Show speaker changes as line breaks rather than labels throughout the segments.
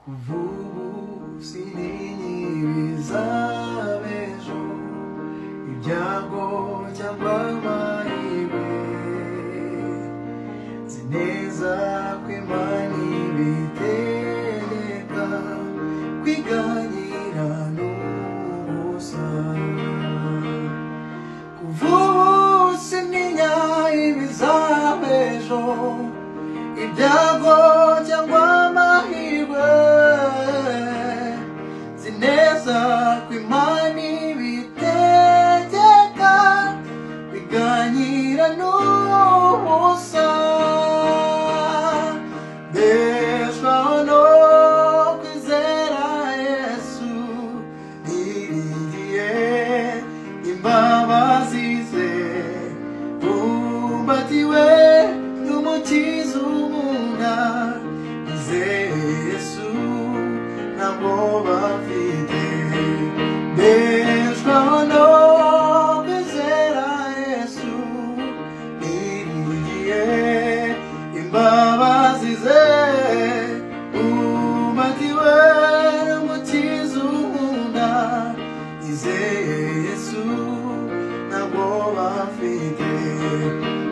kuvubu sinibizabejo ibyago cyangwa amahirwe zineza kw'Imana ibitegeka kwiganyira n'ubusa kuvubu sininya ibizabejo ibyago cyangwa amahirwe zineza kw'Imana ibitegeka biganyira n'ubusa mbeshwaho no kwizera Yesu niringiye imbabazi ze bumbatiwe n'umukiza umunda Yesu ntabwo bafite mbeshwaho no kwizera Yesu niringiye imbabazi ze bumbatiwe n'umukiza umunda Yesu ntabwo bafite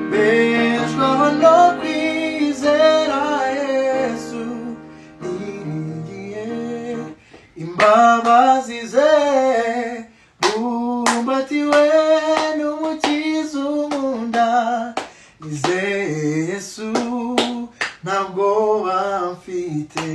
mbeshwaho no kwizera Yesu niringiye imbabazi ze bumbatiwe n'umukiza umunda Yesu ntabwo bamfite.